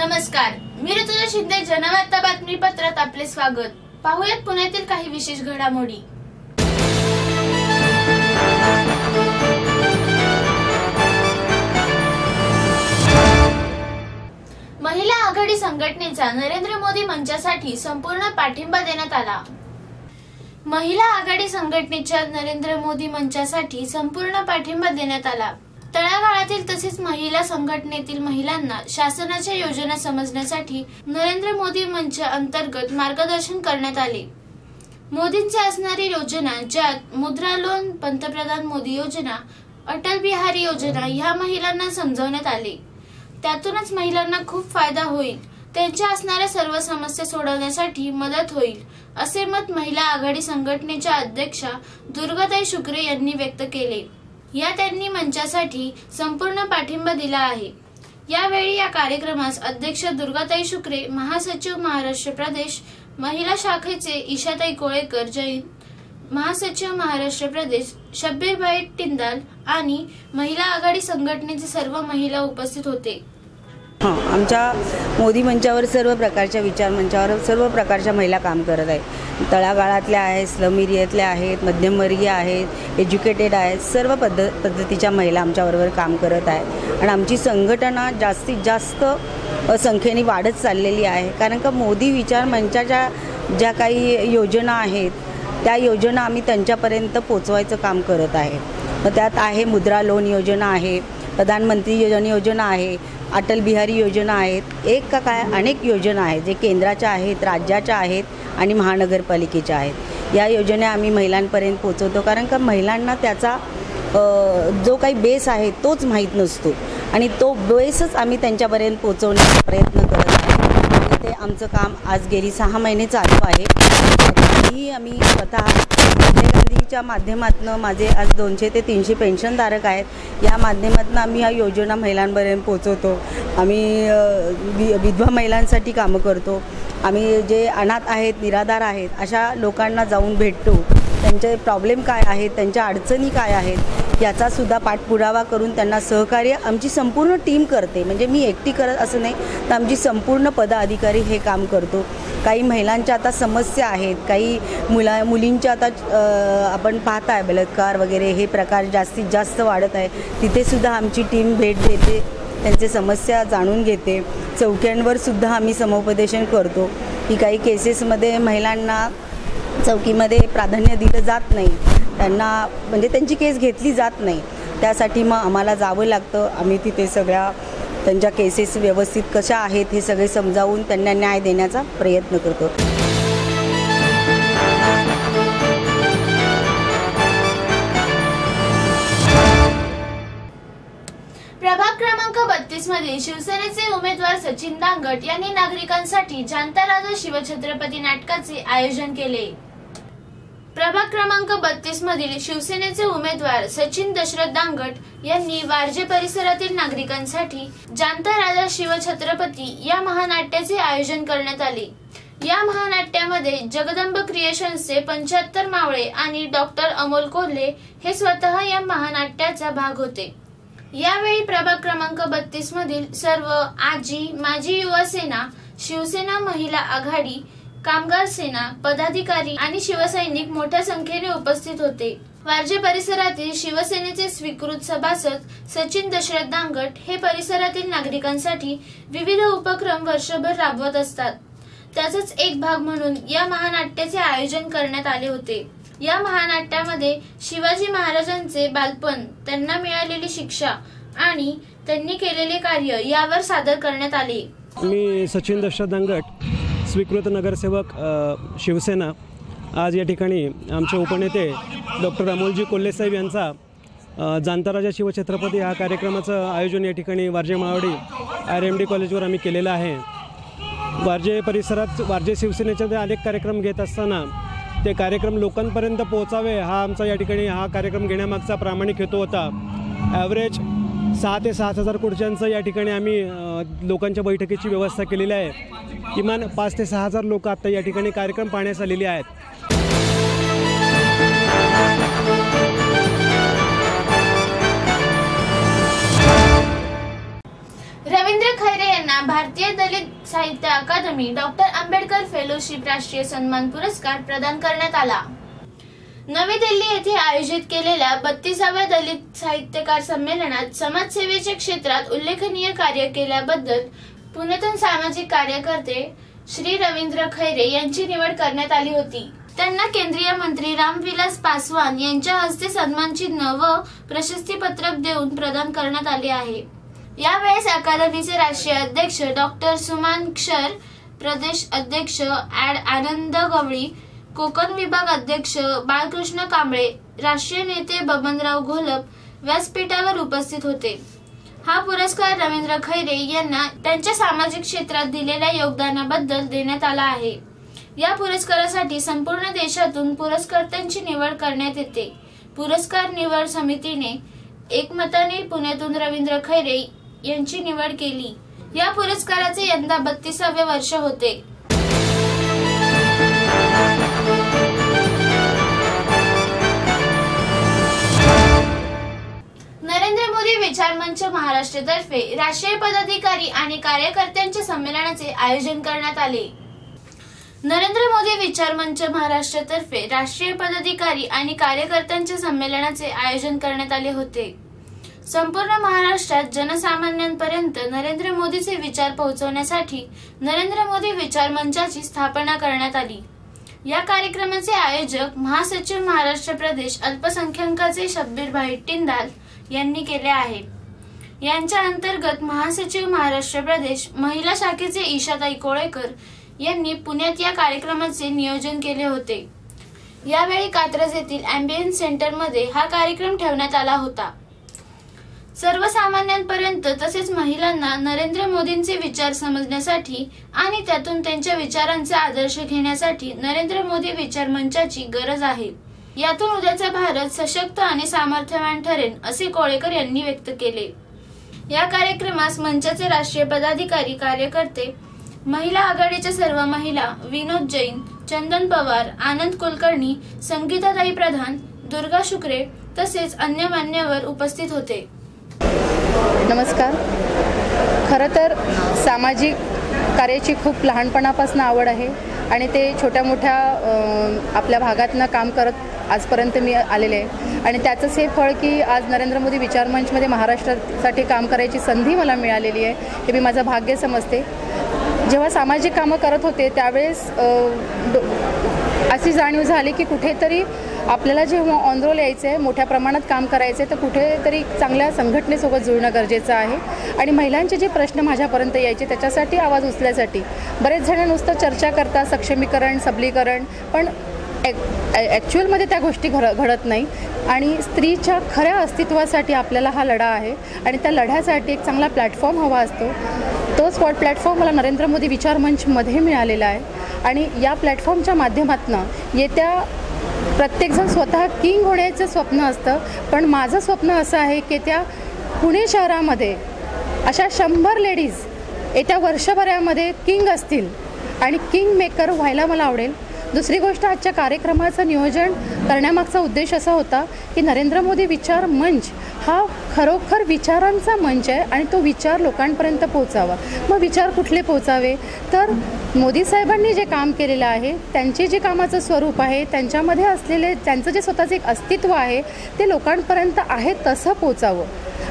नमस्कार, मी ऋतुजा शिंदे. जनवार्ता बातमीपत्रात आपले स्वागत. पाहुयात पुण्यातील काही विशेष घडामोडी. महिला आघाडी संघटनेचा नरेंद्र मोदी मंचासाठी संपूर्ण पाठिंबा देण्यात आला. महिला आघाडी संघटनेच्या नरेंद्र मोदी मंचासाठी संपूर्ण पाठिंबा देण्यात आला. तळागाळातील तसेच महिला संघटनेतील महिलांना शासनाच्या योजना समजण्यासाठी नरेंद्र मोदी मंच अंतर्गत मार्गदर्शन करण्यात आले. मोदींची असणारी योजना ज्यात मुद्रा लोन, पंतप्रधान मोदी योजना, अटल बिहारी योजना ह्या महिलांना समजावण्यात आले. त्यातूनच महिलांना खूप फायदा होईल, त्यांच्या असणाऱ्या सर्व समस्या सोडवण्यासाठी मदत होईल, असे मत महिला आघाडी संघटनेच्या अध्यक्षा दुर्गाताई शुक्रे यांनी व्यक्त केले. या त्यांनी मंचासाठी संपूर्ण पाठिंबा दिला आहे. यावेळी या कार्यक्रमास अध्यक्ष दुर्गाताई शुक्रे, महासचिव महाराष्ट्र प्रदेश महिला शाखेचे ईशाताई कोळेकर जैन, महासचिव महाराष्ट्र प्रदेश शब्बीरभाई टिंदाल आणि महिला आघाडी संघटनेचे सर्व महिला उपस्थित होते. आमच्या मोदी मंचावर सर्व प्रकारच्या विचार मंचावर सर्व प्रकारच्या महिला काम करत आहेत. तळागाळातल्या आहेत, स्लम एरियातल्या आहेत, मध्यमवर्गीय आहेत, एज्युकेटेड आहेत, सर्व पद्धतीच्या महिला आमच्याबरोबर काम करत आहेत. आणि आमची संघटना जास्तीत जास्त संख्येने वाढत चाललेली आहे. कारण का मोदी विचार मंचाच्या ज्या काही योजना आहेत त्या योजना आम्ही त्यांच्यापर्यंत पोचवायचं काम करत आहे. मग त्यात आहे मुद्रा लोन योजना आहे, प्रधानमंत्री योजना आहे, अटल बिहारी योजना आहेत, एक का काय अनेक योजना आहेत जे केंद्राच्या आहेत, राज्याच्या आहेत आणि महानगरपालिकेच्या आहेत. या योजना आम्ही महिलांपर्यंत पोचवतो. कारण का महिलांना त्याचा जो काही बेस आहे तोच माहीत नसतो आणि तो बेसच आम्ही त्यांच्यापर्यंत पोचवण्याचा प्रयत्न करत आहे. आणि ते आमचं काम आज गेली 6 महिने चालू आहे. आम्ही स्वतः गांधीच्या माध्यमातून माझे आज 200 ते 300 पेन्शनधारक आहेत. या माध्यमातून आम्ही ह्या योजना महिलांपर्यंत पोचवतो. आम्ही विधवा महिलांसाठी कामं करतो. आम्ही जे अनाथ आहेत, निराधार आहेत अशा लोकांना जाऊन भेटतो. त्यांचे प्रॉब्लेम काय आहेत, त्यांच्या अडचणी काय आहेत याचासुद्धा पाठपुरावा करून त्यांना सहकार्य आमची संपूर्ण टीम करते. म्हणजे मी एकटी करत असं नाही, तर आमची संपूर्ण पदाधिकारी हे काम करतो. काही महिलांच्या आता समस्या आहेत, काही मुलींच्या आता आपण पाहताय बलात्कार वगैरे हे प्रकार जास्तीत जास्त वाढत आहे. तिथेसुद्धा आमची टीम भेट देते, त्यांचे समस्या जाणून घेते. चौक्यांवर सुद्धा आम्ही समुपदेशन करतो की काही केसेसमध्ये महिलांना चौकीमध्ये प्राधान्य दिलं जात नाही, त्यांना म्हणजे त्यांची केस घेतली जात नाही. त्यासाठी मग आम्हाला जावं लागतं. आम्ही तिथे सगळ्या त्यांच्या केसेस व्यवस्थित कशा आहेत हे सगळे समजावून त्यांना न्याय देण्याचा प्रयत्न करतो. प्रभाग क्रमांक 32 मध्ये शिवसेनेचे उमेदवार सचिन दांगट यांनी नागरिकांसाठी जाणता राजा शिवछत्रपती नाटकाचे आयोजन केले. प्रभाग क्रमांक 32 मधील शिवसेनेचे उमेदवार सचिन दशरथ दांगट यांनी वारजे परिसरातील नागरिकांसाठी जाणता राजा शिवछत्रपती या महानाट्याचे आयोजन करण्यात आले. या महानाट्यामध्ये जगदंब क्रिएशन्सचे 75 मावळे आणि डॉक्टर अमोल कोल्हे हे स्वतः या महानाट्याचा भाग होते. यावेळी प्रभाग क्रमांक 32 मधील सर्व आजी, माजी युवा सेना, शिवसेना महिला आघाडी, कामगार सेना पदाधिकारी आणि शिवसैनिक मोठ्या संख्येने उपस्थित होते. वारजे परिसरातील शिवसेनेचे स्वीकृत सभासद सचिन दशरथ दांगट हे परिसरातील नागरिकांसाठी विविध उपक्रम वर्षभर राबवत असतात. त्याचाच एक भाग म्हणून या महानाट्याचे आयोजन करण्यात आले होते. या महानाट्यामध्ये शिवाजी महाराजांचे बालपण, त्यांना मिळालेली शिक्षा आणि त्यांनी केलेले कार्य यावर सादर करण्यात आले. मी सचिन दशरथ दांगट, स्वीकृत नगरसेवक शिवसेना. आज या ठिकाणी आमचे उपनेते डॉक्टर अमोलजी कोल्हे साहेब यांचा जाणता राजा शिवछत्रपती हा कार्यक्रमाचं आयोजन या ठिकाणी वारजे मावडी RMD कॉलेजवर आम्ही केलेलं आहे. वारजे परिसरात वारजे शिवसेनेचे अनेक कार्यक्रम घेत असताना ते कार्यक्रम लोकांपर्यंत पोहोचावे हा आमचा या ठिकाणी हा कार्यक्रम घेण्यामागचा प्रामाणिक हेतू होता. ॲव्हरेज 6 ते 7,000 खुर्च्यांचं या ठिकाणी आम्ही लोकांच्या बैठकीची व्यवस्था केलेली आहे. किमान 5 ते 6,000 लोक आता या ठिकाणी कार्यक्रम पाहण्यास आलेले आहेत. रवींद्र खैरे यांना भारतीय दलित साहित्य अकादमी डॉक्टर आंबेडकर फेलोशिप राष्ट्रीय सन्मान पुरस्कार प्रदान करण्यात आला। नवी दिल्ली येथे आयोजित केलेल्या 32व्या दलित साहित्यकार संमेलनात समाजसेवेच्या क्षेत्रात उल्लेखनीय कार्य केल्याबद्दल पुण्यातून सामाजिक कार्यकर्ते श्री रवींद्र खैरे यांची निवड करण्यात आली होती। त्यांना केंद्रीय मंत्री रामविलास पासवान यांच्या हस्ते सन्मान चिन्ह व प्रशस्ती पत्रक देऊन प्रदान करण्यात आले आहे। यावेळेस अकादमीचे राष्ट्रीय अध्यक्ष डॉक्टर सुमानक्षर, प्रदेश अध्यक्ष आनंद गवळी, कोकण विभाग अध्यक्ष बाळकृष्ण कांबळे, राष्ट्रीय नेते बबनराव घोलप व्यासपीठावर उपस्थित होते। हा पुरस्कार रवींद्र खैरे यांना त्यांच्या सामाजिक क्षेत्रात दिलेल्या योगदानाबद्दल देण्यात आला आहे। या पुरस्कारासाठी संपूर्ण देशातून पुरस्कर्त्यांची निवड करण्यात येते। पुरस्कार निवड समितीने एकमताने पुण्यातून रवींद्र खैरे यांची निवड केली। या पुरस्काराचे यंदा 32वे वर्ष होते। नरेंद्र मोदी विचार मंच महाराष्ट्रतर्फे राष्ट्रीय पदाधिकारी आणि कार्यकर्त्यांच्या संमेलनाचे आयोजन करण्यात आले। नरेंद्र मोदी विचार मंच महाराष्ट्रतर्फे राष्ट्रीय पदाधिकारी आणि कार्यकर्त्यांच्या संमेलनाचे आयोजन करण्यात आले होते। संपूर्ण महाराष्ट्रात जनसामान्यांपर्यंत नरेंद्र मोदीचे विचार पोहोचवण्यासाठी नरेंद्र मोदी विचार मंचाची स्थापना करण्यात आली। या कार्यक्रमाचे आयोजक महासचिव महाराष्ट्र प्रदेश अल्पसंख्याकांचे शब्बीर भाई टिंडाल यांनी केले आहे। यांच्या अंतर्गत महासचिव महाराष्ट्र प्रदेश महिला शाखेचे ईशाताई कोळेकर यांनी पुण्यात या कार्यक्रमाचे नियोजन केले होते। यावेळी कात्रज येथील अँबियन्स सेंटरमध्ये हा कार्यक्रम ठेवण्यात आला होता। सर्वसामान्यांपर्यंत तसेच महिलांना नरेंद्र मोदींचे विचार समजण्यासाठी आणि त्यातून त्यांच्या विचारांचा आदर्श घेण्यासाठी नरेंद्र मोदी विचार मंचाची गरज आहे। यातून उद्याचा भारत सशक्त आणि सामर्थ्यवान ठरेल असे कोळेकर यांनी व्यक्त केले। या कार्यक्रमास मंचाचे राष्ट्रीय पदाधिकारी कार्यकर्ते, महिला आघाडीच्या सर्व महिला, विनोद जैन, चंदन पवार, आनंद कुलकर्णी, संगीताताई प्रधान, दुर्गा शुक्रे तसेच अन्य मान्यवर उपस्थित होते। नमस्कार। खरं तर सामाजिक कार्याची खूप लहानपणापासून आवड आहे आणि ते छोट्या मोठ्या आपल्या भागातनं काम करत आजपर्यंत मी आलेले आहे आणि त्याचंच हे फळ की आज नरेंद्र मोदी विचार मंचमध्ये महाराष्ट्रासाठी काम करायची संधी मला मिळालेली आहे, हे मी माझं भाग्य समजते। जेव्हा सामाजिक कामं करत होते त्यावेळेस अशी जाणीव झाली की कुठेतरी आपल्याला जेव्हा ऑन रोल यायचं आहे, मोठ्या प्रमाणात काम करायचं आहे, तर कुठेतरी चांगल्या संघटनेसोबत जुळणं गरजेचं आहे आणि महिलांचे जे प्रश्न माझ्यापर्यंत यायचे त्याच्यासाठी आवाज उचलण्यासाठी बरेच जण नुसतं चर्चा करतात, सक्षमीकरण, सबलीकरण, पण ॲक्च्युअलमध्ये त्या गोष्टी घडत नाही आणि स्त्रीच्या खऱ्या अस्तित्वासाठी आपल्याला हा लढा आहे आणि त्या लढ्यासाठी एक चांगला प्लॅटफॉर्म हवा असतो। तोच प्लॅटफॉर्म मला नरेंद्र मोदी विचार मंचमध्ये मिळालेला आहे आणि या प्लॅटफॉर्मच्या माध्यमातून येत्या प्रत्येकजण स्वतः किंग होण्याचं स्वप्न असतं, पण माझं स्वप्न असं आहे की त्या पुणे शहरामध्ये अशा 100 लेडीज येत्या वर्षभरामध्ये किंग असतील आणि किंग मेकर व्हायला मला आवडेल। दुसरी गोष्ट, आजच्या कार्यक्रमाचं नियोजन करण्यामागचा उद्देश असा होता की नरेंद्र मोदी विचार मंच हा खरोखर विचारांचा मंच आहे आणि तो विचार लोकांपर्यंत पोहोचावा। मग विचार कुठले पोहोचावे, तर मोदी साहेबांनी जे काम केलेलं आहे, त्यांचे जे कामाचं स्वरूप आहे, त्यांच्यामध्ये असलेले त्यांचं जे स्वतःचं एक अस्तित्व आहे ते लोकांपर्यंत आहे तसं पोहोचावं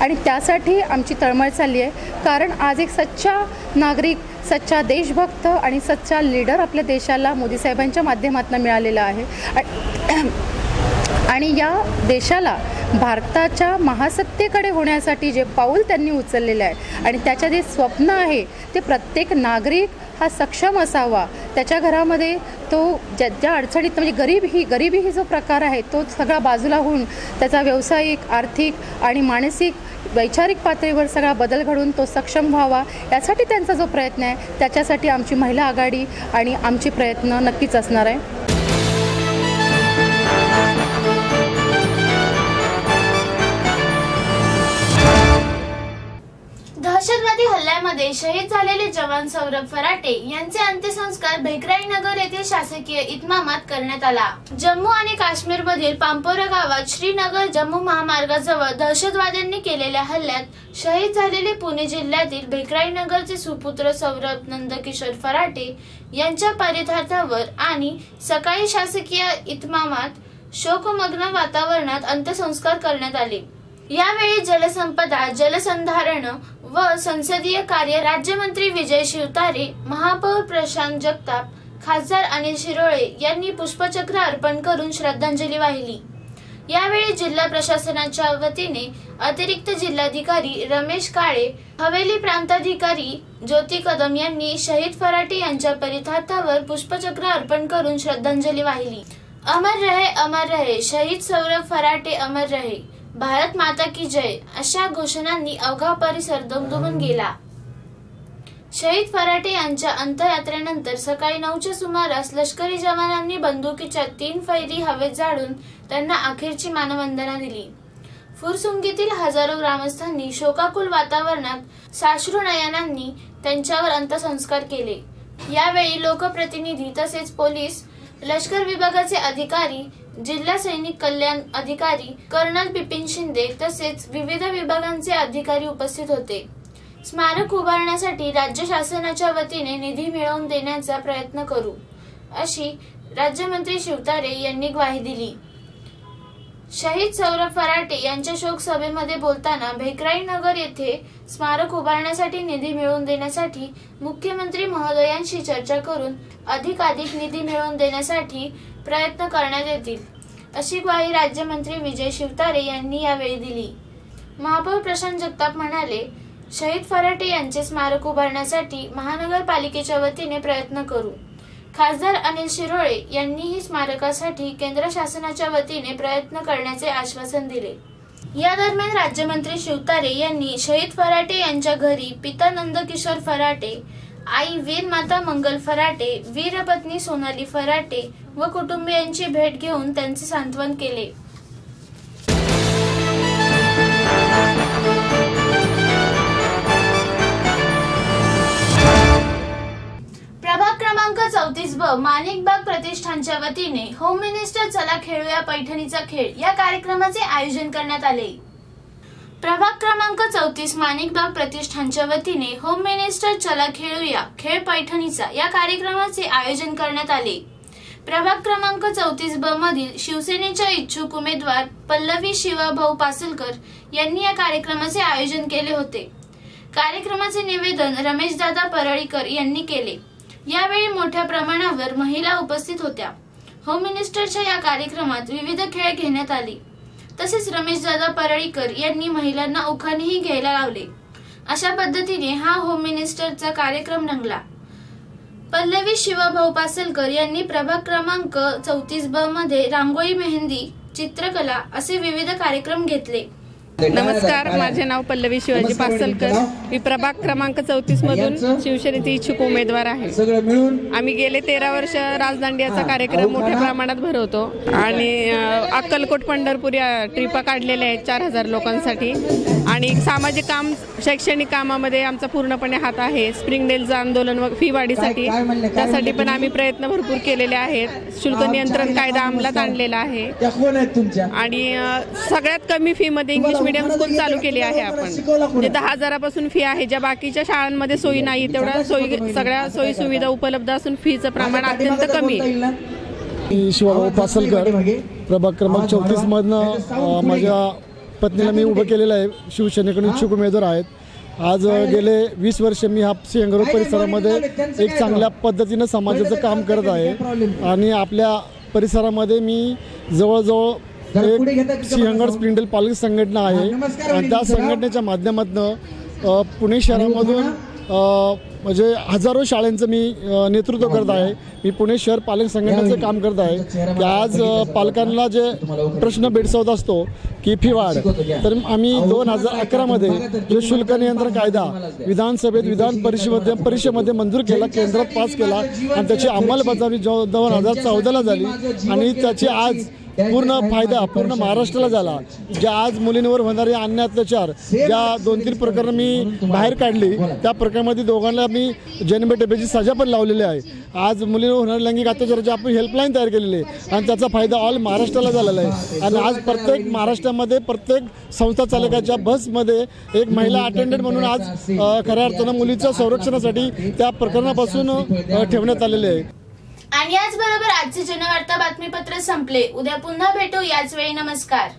आणि त्यासाठी आमची तळमळ चालली आहे। कारण आज एक सच्चा नागरिक, सच्चा देशभक्त आणि सच्चा लीडर आपल्या देशाला मोदी साहेबांच्या माध्यमातून मिळालेला आहे आणि या देशाला भारताच्या महासत्तेकडे होण्यासाठी जे पाऊल त्यांनी उचललेलं आहे आणि त्याच्या जे स्वप्न आहे ते प्रत्येक नागरिक हा सक्षम असावा, त्याच्या घरामध्ये तो ज्या अडचणीत म्हणजे गरिबी ही जो प्रकार आहे तो सगळा बाजूला होऊन त्याचा व्यावसायिक, आर्थिक आणि मानसिक, वैचारिक पातळीवर सगळा बदल घडून तो सक्षम व्हावा, यासाठी त्यांचा जो प्रयत्न आहे त्याच्यासाठी आमची महिला आघाडी आणि आमचे प्रयत्न नक्कीच असणार आहे। दहशतवादी हल्ल्यामध्ये शहीद झालेले जवान सौरभ फराटे यांचे अंत्यसंस्कार भेकराई नगर येथील शासकीय इतमामात करण्यात आला। जम्मू आणि काश्मीर मधील पांपोरा गावात श्रीनगर जम्मू महामार्गाजवळ दहशतवाद्यांनी केलेल्या हल्ल्यात शहीद झालेले पुणे जिल्ह्यातील भेकराई नगरचे सुपुत्र सौरभ नंदकिशोर फराटे यांच्या परित्यक्तावर आणि सकाळी शासकीय इतमामात शोकमग्न वातावरणात अंत्यसंस्कार करण्यात आले। यावेळी जलसंपदा, जलसंधारण व संसदीय कार्य राज्यमंत्री विजय शिवतारे, महापौर प्रशांत जगताप, खासदार अनिल शिरोळे यांनी पुष्पचक्र अर्पण करून श्रद्धांजली वाहिली। यावेळी जिल्हा प्रशासनाच्या वतीने अतिरिक्त जिल्हाधिकारी रमेश काळे, हवेली प्रांताधिकारी ज्योती कदम यांनी शहीद फराटे यांच्या परित्यक्तावर पुष्पचक्र अर्पण करून श्रद्धांजली वाहिली। अमर रहे शहीद सौरभ फराटे, अमर रहे भारत माता की जय अशा घोषणांनी अवघा परिसर दुमदुमून गेला। शहीद फराटे यांच्या अंत्ययात्रेनंतर सकाळी 9च्या सुमारास लष्करी जवानांनी बंदुकीच्या 3 फैरी हवेत झाडून त्यांना अखेरची मानवंदना दिली। फुरसुंगीतील हजारो ग्रामस्थांनी शोकाकुल वातावरणात साश्रू नयनांनी त्यांच्यावर अंत्यसंस्कार केले। यावेळी लोकप्रतिनिधी तसेच पोलीस, लष्कर विभागाचे अधिकारी, जिल्हा सैनिक कल्याण अधिकारी कर्नल बिपिन शिंदे तसेच विविध विभागांचे अधिकारी उपस्थित होते। स्मारक उभारण्यासाठी राज्य शासनाच्या वतीने निधी मिळवून देण्याचा प्रयत्न करू अशी राज्यमंत्री शिवतारे यांनी ग्वाही दिली। शहीद सौरभ फराटे यांच्या शोक सभेमध्ये बोलताना भेकराई नगर येथे स्मारक उभारण्यासाठी निधी मिळवून देण्यासाठी मुख्यमंत्री महोदयांशी चर्चा करून अधिकाधिक निधी मिळवून देण्यासाठी प्रयत्न करण्यात येतील अशी ग्वाही राज्यमंत्री विजय शिवतारे यांनी यावेळी दिली। महापौर प्रशांत जगताप म्हणाले, शहीद फराटे यांचे स्मारक उभारण्यासाठी महानगरपालिकेच्या वतीने प्रयत्न करू। खासदार अनिल शिरोळे यांनीही स्मारकासाठी केंद्र शासनाच्या वतीने प्रयत्न करण्याचे आश्वासन दिले। या दरम्यान राज्यमंत्री शिवतारे यांनी शहीद फराटे यांच्या घरी पिता नंदकिशोर फराटे, आई वीर माता मंगल फराटे, वीरपत्नी सोनाली फराटे व कुटुंबियांची भेट घेऊन त्यांचे सांत्वन केले। प्रभाग क्रमांक 34B माणिकबाग प्रतिष्ठानच्या वतीने होम मिनिस्टर चला खेळूया पैठणीचा खेळ या कार्यक्रमाचे आयोजन करण्यात आले। प्रभाग क्रमांक 34 माणिकबाग प्रतिष्ठानच्या वतीने होम मिनिस्टर चला खेळूया खेळ पैठणीचा या कार्यक्रमाचे आयोजन करण्यात आले। प्रभाग क्रमांक 34B मधील शिवसेनेच्या इच्छुक उमेदवार पल्लवी शिवाभाऊ पासलकर यांनी या कार्यक्रमाचे आयोजन केले होते। कार्यक्रमाचे निवेदन रमेशदादा परळीकर यांनी केले। यावेळी मोठ्या प्रमाणावर महिला उपस्थित होत्या। होम मिनिस्टरच्या या कार्यक्रमात विविध खेळ घेण्यात आले। तसेच रमेशदादा परळीकर यांनी महिलांना उखाणेही घ्यायला लावले। अशा पद्धतीने हा होम मिनिस्टरचा कार्यक्रम रंगला। पल्लवी शिवाभाऊ पासलकर यांनी प्रभाग क्रमांक 34B मध्ये रांगोळी, मेहंदी, चित्रकला असे विविध कार्यक्रम घेतले। नमस्कार, माझे नाव पल्लवी शिवाजी पासलकर। मी प्रभाग क्रमांक 34 मधून शिवसेनेचे इच्छुक उमेदवार आहे। आम्ही गेले 13 वर्ष राजदांडियाचा कार्यक्रम मोठ्या प्रमाणात भरवतो आणि अक्कलकोट पंढरपूर या ट्रिपा काढलेल्या आहेत 4000 लोकांसाठी आणि सामाजिक काम, शैक्षणिक कामामध्ये आमचा पूर्णपणे हात आहे। स्प्रिंग डेलचं आंदोलन व फी वाढीसाठी त्यासाठी पण आम्ही प्रयत्न भरपूर केलेले आहेत। शुल्क नियंत्रण कायदा अंमलात आणलेला आहे आणि सगळ्यात कमी फी मध्ये इंग्लिश मीडियम स्कूल चालू केली आहे आपण। म्हणजे 10,000पासून फी आहे। ज्या बाकीच्या शाळांमध्ये सोयी नाही तेवढ्या सगळ्या सोयी सुविधा उपलब्ध असून फीचं प्रमाण अत्यंत कमी आहे। शिवाभाऊ पासलकर प्रभाग क्रमांक 34 मधनं माझ्या पत्नीला मी उभं केलेलं आहे। शिवसेनेकडून इच्छुक उमेदवार आहेत। आज गेले 20 वर्ष मी हा सिंहगड परिसरामध्ये एक चांगल्या पद्धतीनं समाजाचं काम करत आहे आणि आपल्या परिसरामध्ये मी जवळजवळ एक सिंहगड स्प्रिंगडेल पालक संघटना आहे आणि त्या संघटनेच्या माध्यमातून पुणे शहरामधून म्हणजे हजारो शाळांचं मी नेतृत्व करत आहे। मी पुणे शहर पालक संघटनेचं काम करत आहे की आज पालकांना जे प्रश्न भेडसावत असतो की फी वाढ, तर आम्ही 2011 मध्ये जो शुल्क नियंत्रण कायदा विधानसभेत विधान परिषदेमध्ये मंजूर केला, केंद्रात पास केला आणि त्याची अंमलबजावणी 2014ला झाली आणि त्याची आज पूर्ण फायदा पूर्ण महाराष्ट्राला झाला. ज्या आज मुलींवर होणारे अन्याय अत्याचार ज्या 2-3 प्रकरणं मी बाहेर काढली त्या प्रकरणामध्ये दोघांना मी जन्मठेपेची सजा पण लावलेली आहे. आज मुलींवर होणारे लैंगिक अत्याचाराची आपण हेल्पलाईन तयार केलेली आहे आणि त्याचा फायदा ऑल महाराष्ट्राला झालेला आहे. आणि आज प्रत्येक महाराष्ट्रामध्ये प्रत्येक संस्था चालकाच्या बसमध्ये एक महिला अटेंडंट म्हणून आज खऱ्या अर्थानं मुलीच्या संरक्षणासाठी त्या प्रकरणापासून ठेवण्यात आलेले आहे. आणि याचबरोबर आजचे जनवार्ता बातमीपत्र संपले. उद्या पुन्हा भेटू याच वेळी. नमस्कार.